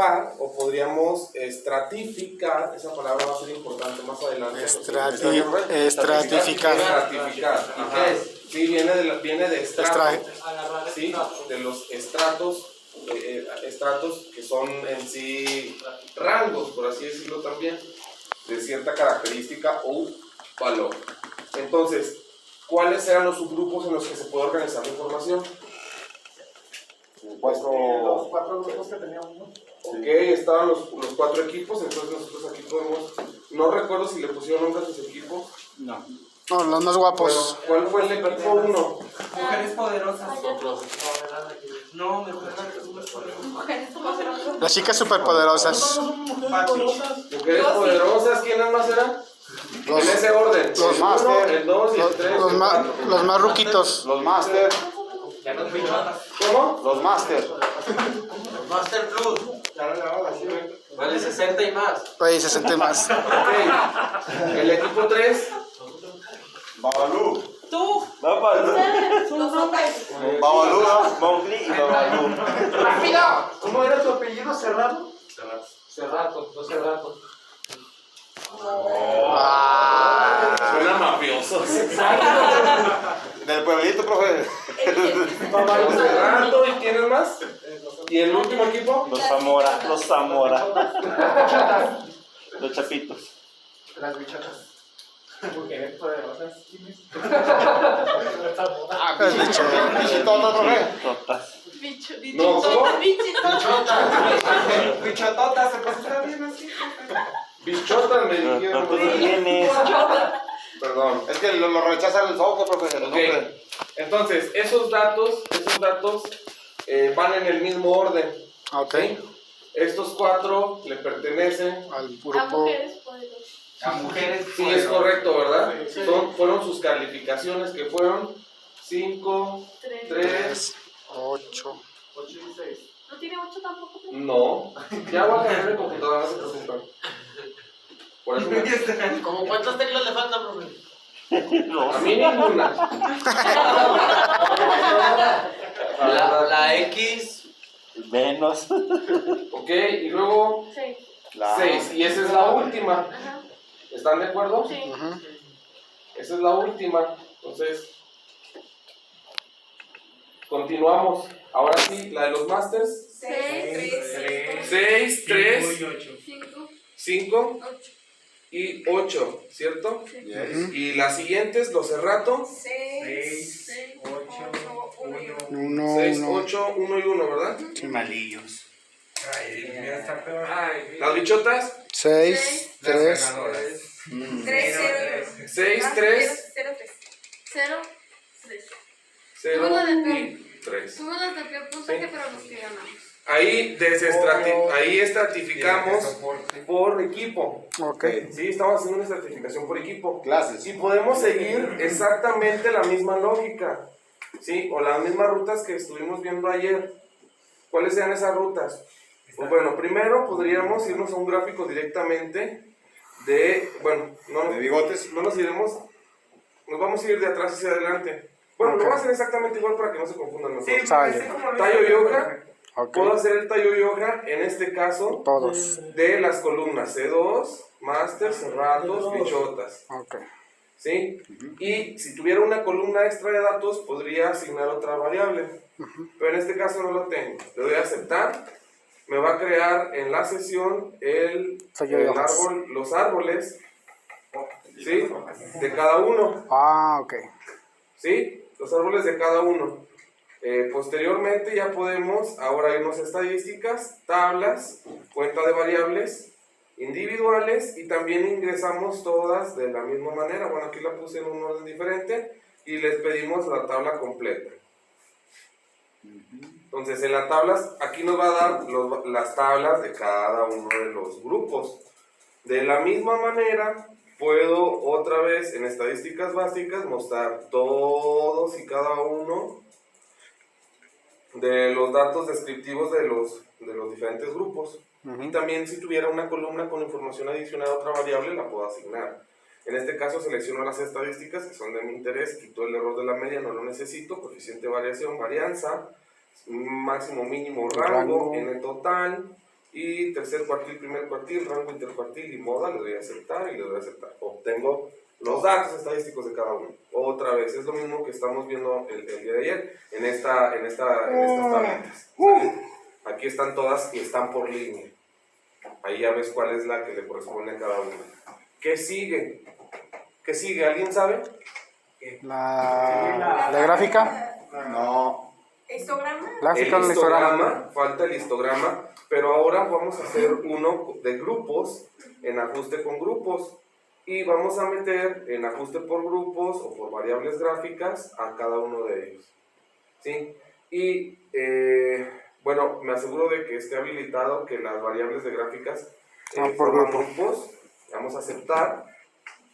agrupar o podríamos estratificar, esa palabra va a ser importante más adelante. Estratificar. Estratificar. ¿Y qué es? Sí, viene de estrato, ¿sí? De los estratos que son en sí rangos, por así decirlo también, de cierta característica o valor. Entonces, ¿cuáles eran los subgrupos en los que se puede organizar la información? Los cuatro grupos que teníamos, ¿no? Ok, estaban los 4 equipos, entonces nosotros aquí podemos, no recuerdo si le pusieron nombre a sus equipos. No, los más guapos. Bueno, ¿cuál fue el equipo 1? Mujeres poderosas. No, Mujeres poderosas. Las chicas superpoderosas. Mujeres poderosas, ¿quiénes más eran? En ese orden. Los el máster. 1, el 2 y el 3. Los más ruquitos. Los Master. ¿Cómo? Los Master. Master Plus. Vale 60 y más. Oye, 60 más. Ok. El equipo 3. Babalú. Tú. Babalú. Los hombres. Babalú, Mowgli y Babalú. ¡Rápido! ¿Cómo era tu apellido, Serrano? Cerrato. Suena mafioso. Del pueblito, profe. Cerrando, ¿y quiénes más? ¿Y el último equipo? Los Zamora. Los Zamora. Los Chapitos. Las bichotas. Mujeres poderosas. Bichitota, profe. Totas. No, ¿cómo? Bichototas, se presenta bien así. Bichotas me dijeron. ¿Quiénes? Perdón. Es que lo rechazan el software, profe. El nombre. Ok. Entonces, esos datos van en el mismo orden. Ok. ¿Sí? Estos 4 le pertenecen. Al A grupo. mujeres poderosas. A mujeres Sí, es correcto, ¿verdad? Fueron sus calificaciones que fueron 5, 3. 8. 8 y 6. ¿No tiene 8 tampoco? No. Ya voy a cambiar de computadora, no se preocupen. Por eso me... ¿Cómo cuántas teclas le faltan, profe? A mí ninguna. La X. Menos. Ok, y luego 6. 6. Y esa es la última. Ajá. ¿Están de acuerdo? Sí. Esa es la última. Entonces, continuamos. Ahora sí, la de los masters. 6, 3, 5 y 8, ¿cierto? Y las siguientes, los errato. 6, 8, 1, 6, 8, 1 y 1, ¿verdad? malillos. Las bichotas. 6, 3. 6, 3, 0, 0 y 3. Fuimos las de peor puntaje, pero nos ganamos. Ahí estratificamos por equipo. Ok. Sí, estamos haciendo una estratificación por equipo. Clases. Y podemos seguir exactamente la misma lógica, ¿sí? O las mismas rutas que estuvimos viendo ayer. ¿Cuáles sean esas rutas? Pues bueno, primero podríamos irnos a un gráfico directamente de, bueno, De bigotes. no nos iremos, nos vamos a ir de atrás hacia adelante. Bueno, lo vamos a hacer exactamente igual para que no se confundan nosotros. Sale. Tallo y hoja. Ok. Puedo hacer el tallo y hoja, en este caso, Todos. de las columnas C2, Master, Cerratos, Bichotas. Ok. ¿Sí? Y si tuviera una columna extra de datos, podría asignar otra variable. Pero en este caso no lo tengo. Le doy a aceptar. Me va a crear en la sesión los árboles, ¿sí? De cada uno. Ah, ok. ¿Sí? Los árboles de cada uno. Posteriormente ya podemos ahora irnos a estadísticas, tablas, cuenta de variables individuales y también ingresamos todas de la misma manera. Bueno, aquí la puse en un orden diferente y les pedimos la tabla completa. Entonces en las tablas, aquí nos va a dar las tablas de cada uno de los grupos. De la misma manera, puedo otra vez en estadísticas básicas mostrar todos y cada uno de los datos descriptivos de los diferentes grupos. Y también si tuviera una columna con información adicional a otra variable, la puedo asignar. En este caso selecciono las estadísticas que son de mi interés, quito el error de la media, no lo necesito, coeficiente de variación, varianza, máximo mínimo rango, n total, y tercer cuartil, primer cuartil, rango intercuartil y moda, le doy a aceptar y le doy a aceptar. Obtengo los datos estadísticos de cada uno. Otra vez, es lo mismo que estamos viendo el día de ayer en estas tabletas. Aquí están todas y están por línea. Ahí ya ves cuál es la que le corresponde a cada uno. ¿Qué sigue? ¿Qué sigue? ¿Alguien sabe? La gráfica. No. ¿Histograma? Gráfica, El el histograma. histograma, falta el histograma, pero ahora vamos a hacer uno de grupos, en ajuste con grupos, y vamos a meter en ajuste por grupos o por variables gráficas a cada uno de ellos. ¿Sí? Y bueno, me aseguro de que esté habilitado que las variables de gráficas por forman grupo. grupos. Vamos a aceptar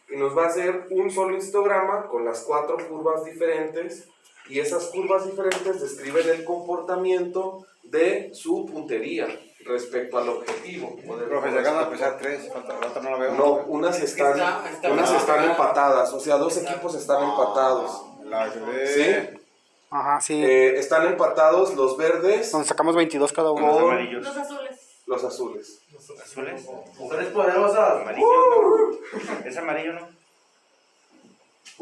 y nos va a hacer un solo histograma con las 4 curvas diferentes, y esas curvas diferentes describen el comportamiento de su puntería respecto al objetivo. Profe, se acaban de empezar 3, falta la otra no la veo. No, unas están empatadas, o sea, 2 equipos están empatados. La de... ¿Sí? Ajá, sí. Están empatados los verdes Donde sacamos 22 cada uno. con amarillos. Los azules. los azules. ¿Azules? Mujeres poderosas. Amarillo. ¿Es amarillo, no?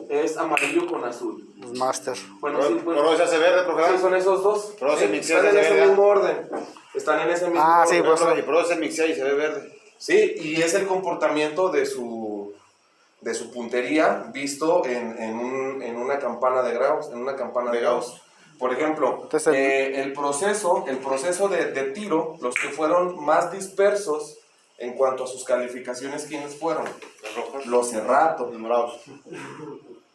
Es amarillo con azul. Los master. Bueno, sí, bueno, Pero se hace verde, profe. sí, son esos dos. Pero se Sí, mixea están en de ese verde. mismo orden. Están en ese mismo Ah, sí, orden. pues. Y pero se mixea y se ve verde. Sí, y es el comportamiento de su puntería visto en una campana de Gauss, De Gauss. Por ejemplo, Entonces, el proceso de tiro, los que fueron más dispersos en cuanto a sus calificaciones, ¿quiénes fueron? Los rojos. Los Cerrato. Los morados.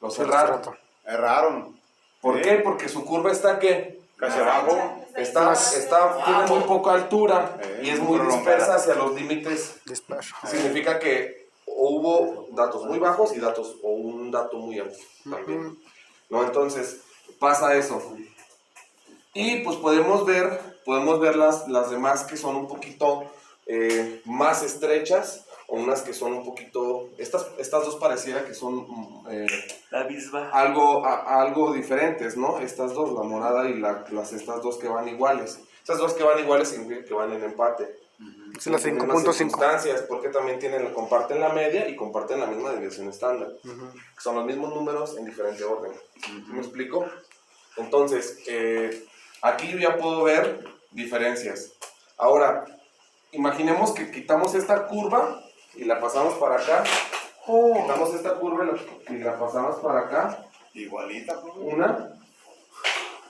Los Cerrato. Erraron. ¿Por ¿Sí? qué? Porque su curva está ¿qué? Casi abajo. Tiene muy poca altura y es muy prolongada. dispersa hacia los límites. Disperso. Significa que hubo datos muy bajos y un dato muy alto también. ¿No? Entonces, pasa eso. Y pues podemos ver las demás que son un poquito más estrechas, o unas que son un poquito, estas dos pareciera que son La misma. algo diferentes, ¿no? Estas dos, la morada y estas dos que van iguales. Estas dos que van iguales significa que van en empate. Sí, la Tienen 5.5. circunstancias, porque también comparten la media y comparten la misma desviación estándar. Son los mismos números en diferente orden. ¿Me explico? Entonces, aquí yo ya puedo ver diferencias. Ahora, imaginemos que quitamos esta curva y la pasamos para acá. Quitamos esta curva y la pasamos para acá. Igualita, profe. Una,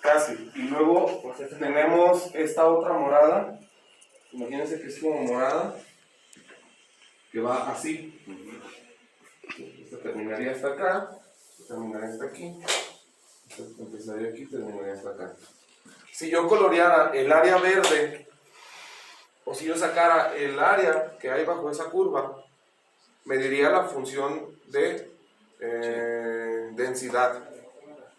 casi. Y luego tenemos esta otra morada. Imagínense que es como morada, que va así. Esta terminaría hasta acá, esta terminaría hasta aquí, esta empezaría aquí, terminaría hasta acá. Si yo coloreara el área verde, o si yo sacara el área que hay bajo esa curva, me diría la función de densidad.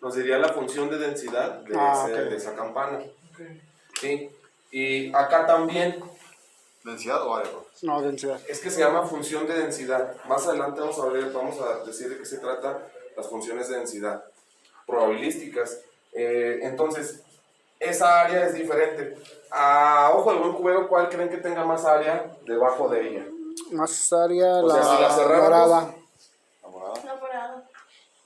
Nos diría la función de densidad de esa campana. ¿Sí? Y acá también. ¿Densidad o área, profe? No, densidad. Es que se llama función de densidad. Más adelante vamos a decir de qué se trata las funciones de densidad probabilísticas. Entonces, esa área es diferente. A ojo de buen cubero, ¿cuál creen que tenga más área debajo de ella? Más área, O sea, si la cerráramos- morada. La morada. No, morado.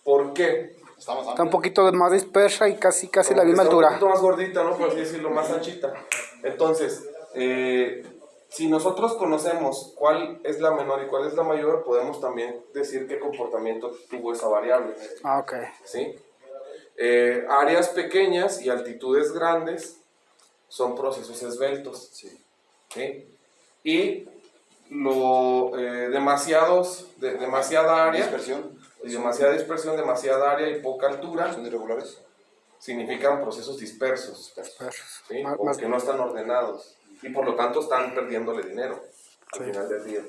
¿Por qué? Estamos Está un poquito más dispersa y casi la Como que misma está altura. un poquito más gordita, ¿no? Por así decirlo, más anchita. Entonces, si nosotros conocemos cuál es la menor y cuál es la mayor, podemos también decir qué comportamiento tuvo esa variable. Ah, ok. ¿Sí? Áreas pequeñas y altitudes grandes son procesos esbeltos. Sí. ¿Sí? Y demasiada área, Dispersión. y demasiada dispersión, demasiada área y poca altura Son irregulares. significan procesos dispersos, Dispersos. ¿sí? Más- O más- que no están ordenados y por lo tanto están perdiéndole dinero al Sí. final del día.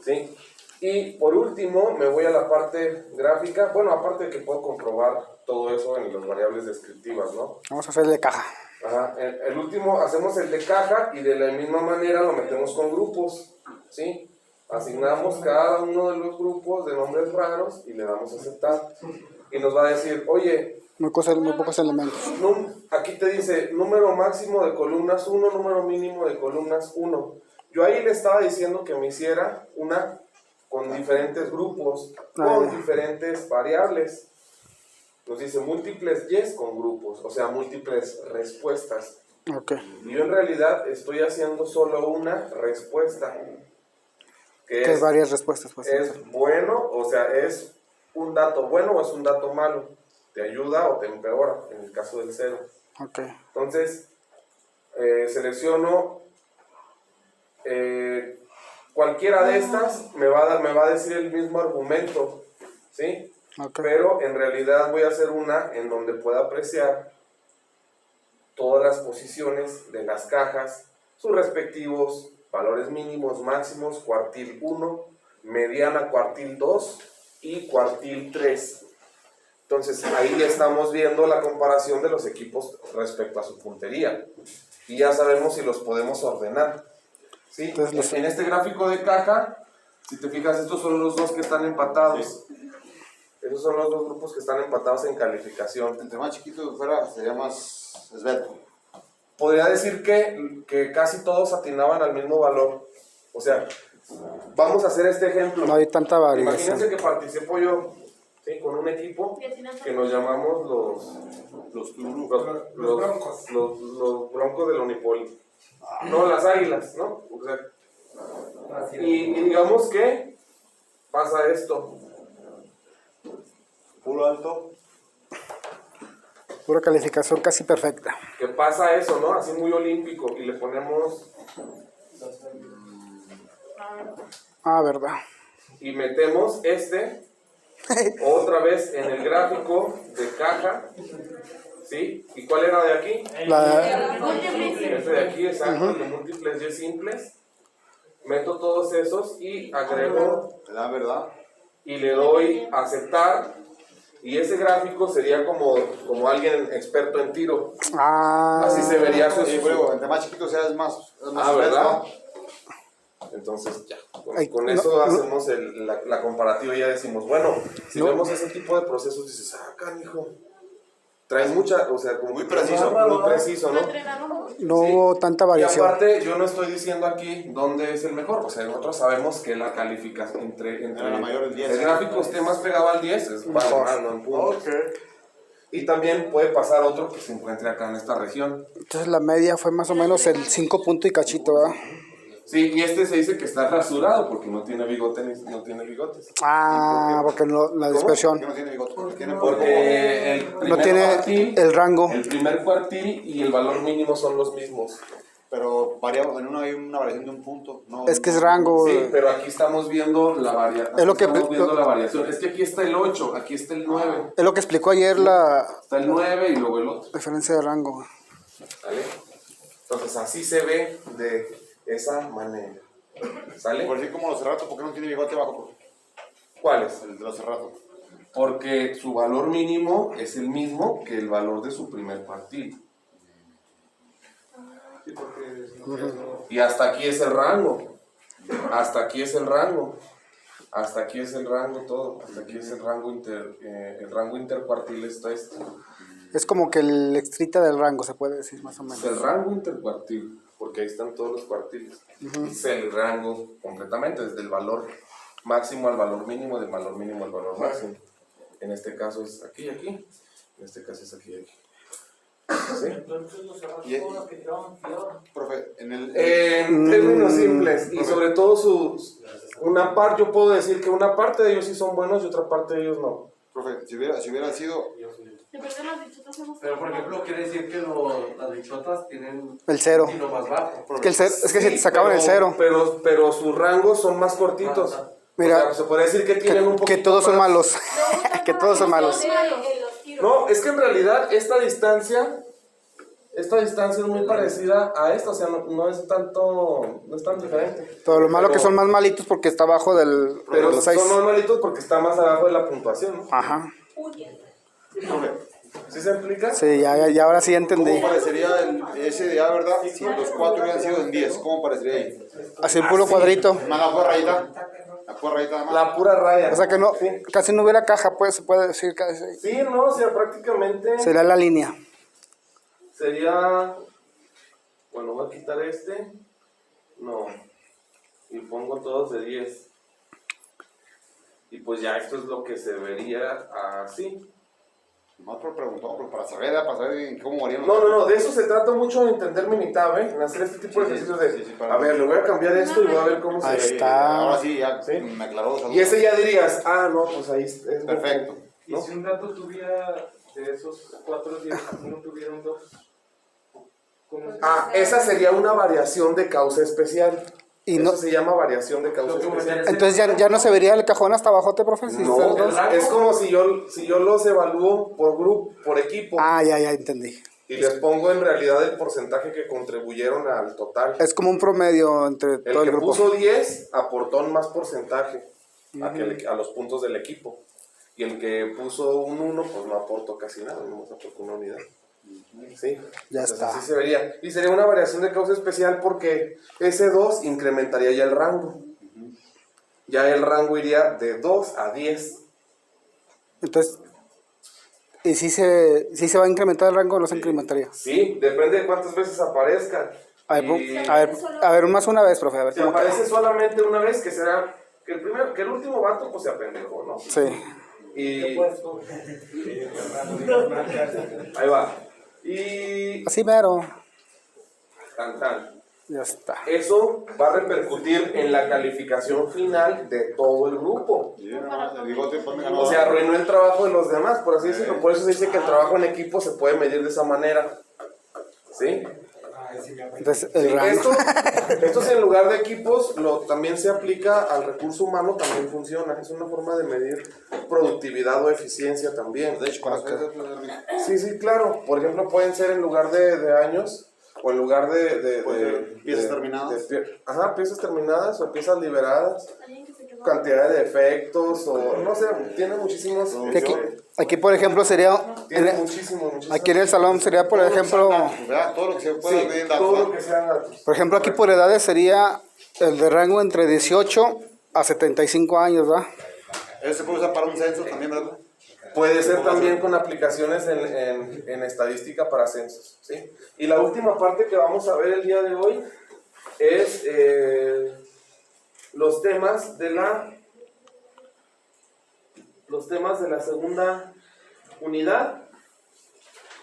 ¿Sí? Y por último me voy a la parte gráfica. Bueno, aparte de que puedo comprobar todo eso en las variables descriptivas, ¿no? Vamos a hacer de caja. Ajá. El último hacemos el de caja y de la misma manera lo metemos con grupos, ¿sí? Asignamos cada uno de los grupos de nombres raros y le damos a aceptar. Y nos va a decir, oye, Muy pocos elementos. aquí te dice número máximo de columnas 1, número mínimo de columnas 1. Yo ahí le estaba diciendo que me hiciera una con diferentes grupos, con diferentes variables. Nos dice múltiples yes con grupos, o sea, múltiples respuestas. Ok. Y yo en realidad estoy haciendo solo una respuesta. Que Que hay es, varias respuestas, pues. es bueno, o sea, es un dato bueno o es un dato malo. Te ayuda o te empeora, en el caso del 0. Ok. Entonces, selecciono cualquiera de estas, me va a decir el mismo argumento, ¿sí? Ok. Pero en realidad voy a hacer una en donde pueda apreciar todas las posiciones de las cajas, sus respectivos valores mínimos, máximos, cuartil 1, mediana cuartil 2 y cuartil 3. Entonces ahí estamos viendo la comparación de los equipos respecto a su puntería. Y ya sabemos si los podemos ordenar. ¿Sí? Entonces, En este gráfico de caja, si te fijas, estos son los dos que están empatados. Esos son los dos grupos que están empatados en calificación. Entre más chiquito fuera, sería más esbelto. Podría decir que casi todos atinaban al mismo valor. O sea, vamos a hacer este ejemplo. No hay tanta variación. Imagínense que participo yo, ¿sí? Con un equipo que nos llamamos los broncos. Los broncos del Unipoli. No, las águilas, ¿no? O sea, y digamos que pasa esto. Puro alto. Pura calificación casi perfecta. Que pasa eso, ¿no? Así muy olímpico. Y le ponemos Ah, verdad. y metemos otra vez en el gráfico de caja, ¿sí? ¿Y cuál era de aquí? Este de aquí, exacto, el de múltiples y simples. Meto todos esos y agrego ¿Te da verdad? y le doy aceptar. Y ese gráfico sería como alguien experto en tiro. Ah, Así se vería su Sí, pero entre más chiquito sea, es más Ah, ¿verdad? esbelto. Entonces ya, Ay, con no, eso no. hacemos la comparativa y ya decimos, bueno, si No. vemos ese tipo de procesos, dices, canijo, trae mucha, o sea, como Muy preciso. muy preciso, ¿no? no hubo tanta Y variación. aparte, yo no estoy diciendo aquí dónde es el mejor, o sea, nosotros sabemos que la calificación entre La mayor el 10. el gráfico esté más pegado al 10, es Mejor. más, no en puntos. Ok. Y también puede pasar otro que se encuentre acá en esta región. Entonces la media fue más o menos el 5 punto y cachito, ¿verdad? Sí, y este se dice que está rasurado porque no tiene bigote no tiene bigotes. Ah, porque no, la dispersión. ¿Por qué no tiene bigote? Porque tiene Porque el primer No tiene cuartil, el rango. el primer cuartil y el valor mínimo son los mismos. Pero variamos, en uno hay una variación de un punto. No, Es que es rango. Sí, pero aquí estamos viendo la variación. Es lo que- estamos viendo la variación. Es que aquí está el 8, aquí está el 9. Es lo que explicó ayer la Está el 9 y luego el otro. diferencia de rango. ¿Sale? Entonces así se ve de esa manera. ¿Sale? Por decir como los cerratos, ¿por qué no tiene bigote abajo? ¿Cuáles? El de los cerratos. Porque su valor mínimo es el mismo que el valor de su primer cuartil. Y hasta aquí es el rango. Hasta aquí es el rango. Hasta aquí es el rango todo. Hasta aquí es el rango intercuartil está esto. Es como que el extrita del rango, se puede decir más o menos. Es el rango intercuartil, porque ahí están todos los cuartiles. Es el rango completamente, desde el valor máximo al valor mínimo, del valor mínimo al valor máximo. En este caso es aquí y aquí. En este caso es aquí y aquí. ¿Sí? Profe, en el... En términos simples y sobre todo una parte, yo puedo decir que una parte de ellos sí son buenos y otra parte de ellos no. Profe, si hubiera sido... Pero por ejemplo, quiere decir que las bichotas tienen El 0. un tiro más bajo. Es que, es que si sacaban el 0. Pero sus rangos son más cortitos. Mira, O sea, se puede decir que tienen un poquito que todos son más. malos. Que todos son malos. No, es que en realidad esta distancia es muy parecida a esta, o sea, no es tanto, no es tan diferente. Todo lo malo Pero- que son más malitos porque está abajo de Pero los 6. son normalitos porque está más abajo de la puntuación, ¿no? Ajá. Profe, ¿Sí se explica? Sí, ya ahora sí entendí. ¿cómo parecería ese de A, verdad? Si los 4 hubieran sido en 10, ¿cómo parecería ahí? Así el puro cuadrito. Más la pura rayita. La pura rayita nada más. La pura raya. O sea que no, casi no hubiera caja, pues se puede decir casi. Sí, no, o sea, prácticamente Sería la línea. sería... Bueno, voy a quitar este. No. pongo todos de 10. Y pues ya esto es lo que se vería así. Más por preguntar, pero para saber en cómo harían. No, de eso se trata mucho de entender Minitab, ¿eh? En hacer este tipo de ejercicios de, para- a ver, le voy a cambiar esto y voy a ver cómo Ahí se ve. está. Ahora sí, ya ¿Sí? me aclaró. Saludos. Y ese ya dirías, no, pues ahí es Perfecto. Y si un dato tuviera de esos 4 días, uno tuviera un 2. ¿Cómo se Esa sería una variación de causa especial. Y Eso no, se llama variación de causa Lo que me especial. interesa- entonces ya no se vería el cajón hasta abajote, profe. Si No, están los dos. es como si yo los evalúo por grupo, por equipo, Ya entendí. y les pongo en realidad el porcentaje que contribuyeron al total. Es como un promedio entre El todo el que grupo. puso 10 aportó más porcentaje a los puntos del equipo. Y el que puso un 1, pues no aportó casi nada, nomás aportó una unidad. Sí, Ya entonces está. así se vería. Y sería una variación de causa especial porque ese 2 incrementaría ya el rango. Ya el rango iría de 2 a 10. Entonces, ¿y si se va a incrementar el rango o no se incrementaría? Sí, depende de cuántas veces aparezca. A ver, Y a ver, más una vez, profe, a ver si cómo queda. aparece solamente una vez, que será que el último vato pues se apendejó, ¿no? Sí. Y ahí va. Y Así mero. tan. Ya está. Eso va a repercutir en la calificación final de todo el grupo. El bigote, ponme ganó. O sea, arruinó el trabajo de los demás, por así decirlo. Por eso se dice que el trabajo en equipo se puede medir de esa manera. ¿Sí? Entonces, Sí, el rango. esto si en lugar de equipos también se aplica al recurso humano, también funciona. Es una forma de medir productividad o eficiencia también. De hecho, con las Sí, claro. Por ejemplo, pueden ser en lugar de años o en lugar de piezas terminadas. Piezas terminadas o piezas liberadas. Alguien que se quedó. Cantidad de defectos o no sé, tiene muchísimos. Que aquí, por ejemplo, sería. Tiene muchísimos. Aquí en el salón sería, por ejemplo. Todo lo que se pueda Sí, medir en todo lo datos. que sean datos. Por ejemplo, aquí por edades sería el de rango entre 18 a 75 años, ¿verdad? Eso se puede usar para un censo también, ¿verdad? Puede ser también con aplicaciones en estadística para censos, ¿sí? Y la última parte que vamos a ver el día de hoy es los temas de la segunda unidad.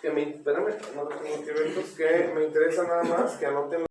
Que me interesa nada más que anoten